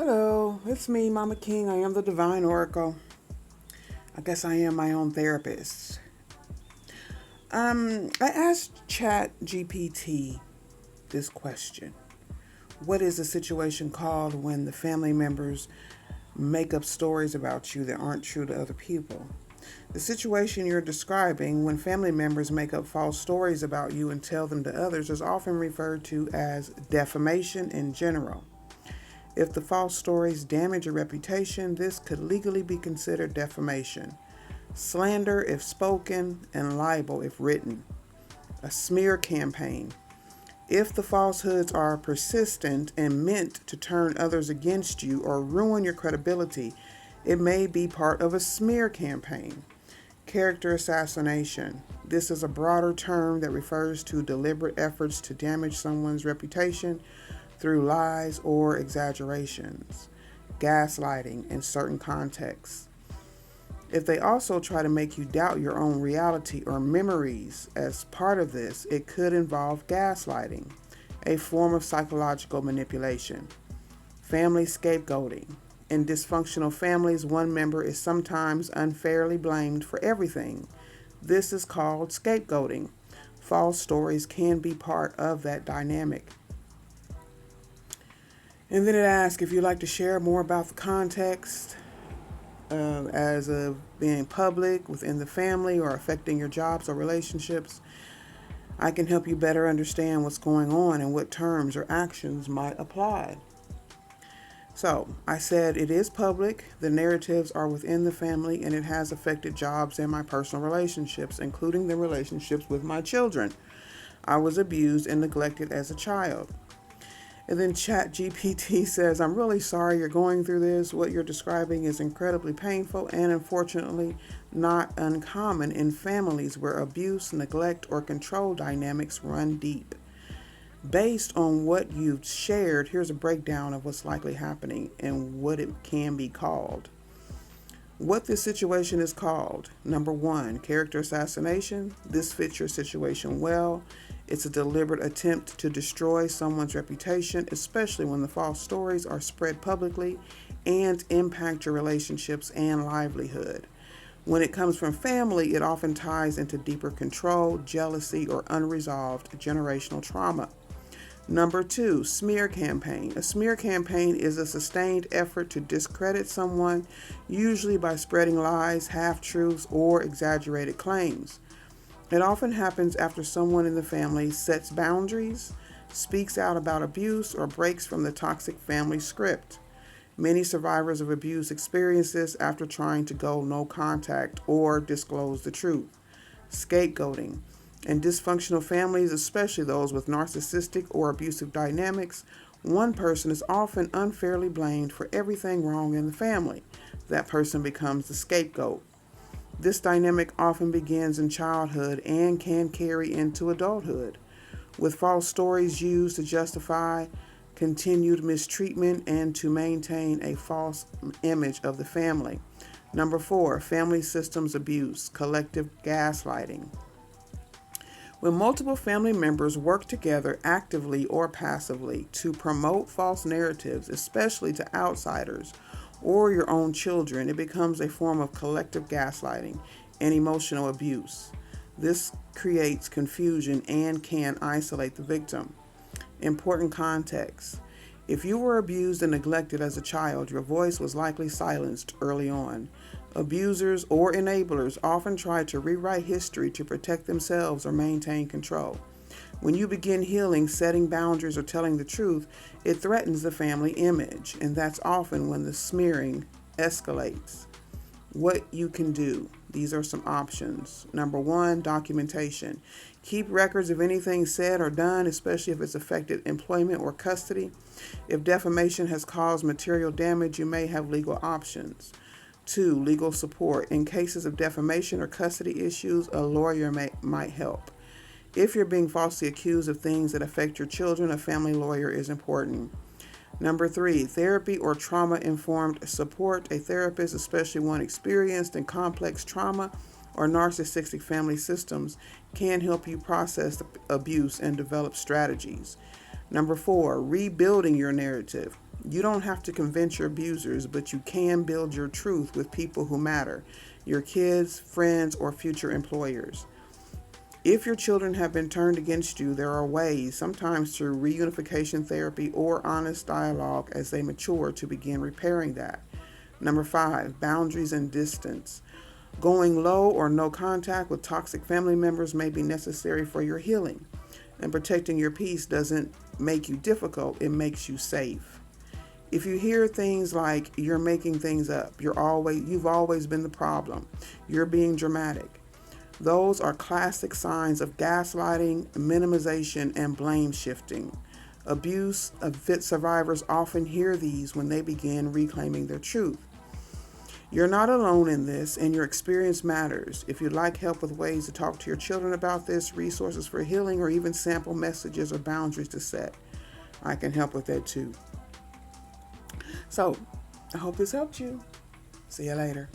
Hello, it's me, Mama King. I am the Divine Oracle. I guess I am my own therapist. I asked Chat GPT this question. What is a situation called when the family members make up stories about you that aren't true to other people? The situation you're describing, when family members make up false stories about you and tell them to others, is often referred to as defamation in general. If the false stories damage a reputation, this could legally be considered defamation. Slander if spoken, and libel if written. A smear campaign. If the falsehoods are persistent and meant to turn others against you or ruin your credibility, it may be part of a smear campaign. Character assassination. This is a broader term that refers to deliberate efforts to damage someone's reputation through lies or exaggerations. Gaslighting in certain contexts. If they also try to make you doubt your own reality or memories as part of this, it could involve gaslighting, a form of psychological manipulation. Family scapegoating. In dysfunctional families, one member is sometimes unfairly blamed for everything. This is called scapegoating. False stories can be part of that dynamic. And then it asks if you'd like to share more about the context as of being public within the family or affecting your jobs or relationships. I can help you better understand what's going on and what terms or actions might apply. So, I said it is public, the narratives are within the family, and it has affected jobs and my personal relationships, including the relationships with my children. I was abused and neglected as a child. And then ChatGPT says, I'm really sorry you're going through this. What you're describing is incredibly painful and unfortunately not uncommon in families where abuse, neglect, or control dynamics run deep. Based on what you've shared, here's a breakdown of what's likely happening and what it can be called. What this situation is called. Number 1, character assassination. This fits your situation well. It's a deliberate attempt to destroy someone's reputation, especially when the false stories are spread publicly and impact your relationships and livelihood. When it comes from family, it often ties into deeper control, jealousy, or unresolved generational trauma. Number 2, smear campaign. A smear campaign is a sustained effort to discredit someone, usually by spreading lies, half-truths, or exaggerated claims. It often happens after someone in the family sets boundaries, speaks out about abuse, or breaks from the toxic family script. Many survivors of abuse experience this after trying to go no contact or disclose the truth. Scapegoating. In dysfunctional families, especially those with narcissistic or abusive dynamics, one person is often unfairly blamed for everything wrong in the family. That person becomes the scapegoat. This dynamic often begins in childhood and can carry into adulthood, with false stories used to justify continued mistreatment and to maintain a false image of the family. Number 4, family systems abuse, collective gaslighting. When multiple family members work together actively or passively to promote false narratives, especially to outsiders or your own children, it becomes a form of collective gaslighting and emotional abuse. This creates confusion and can isolate the victim. Important context. If you were abused and neglected as a child, your voice was likely silenced early on. Abusers or enablers often try to rewrite history to protect themselves or maintain control. When you begin healing, setting boundaries, or telling the truth, it threatens the family image, and that's often when the smearing escalates. What you can do. These are some options. Number 1, documentation. Keep records of anything said or done, especially if it's affected employment or custody. If defamation has caused material damage, you may have legal options. 2, legal support. In cases of defamation or custody issues, a lawyer might help. If you're being falsely accused of things that affect your children, a family lawyer is important. Number 3, therapy or trauma-informed support. A therapist, especially one experienced in complex trauma or narcissistic family systems, can help you process the abuse and develop strategies. Number 4, rebuilding your narrative. You don't have to convince your abusers, but you can build your truth with people who matter, your kids, friends, or future employers. If your children have been turned against you, there are ways, sometimes through reunification therapy or honest dialogue as they mature, to begin repairing that. Number 5, boundaries and distance. Going low or no contact with toxic family members may be necessary for your healing. And protecting your peace doesn't make you difficult, it makes you safe. If you hear things like you're making things up, you've always been the problem, you're being dramatic, those are classic signs of gaslighting, minimization, and blame shifting. Abuse survivors often hear these when they begin reclaiming their truth. You're not alone in this, and your experience matters. If you'd like help with ways to talk to your children about this, resources for healing, or even sample messages or boundaries to set, I can help with that too. So, I hope this helped you. See you later.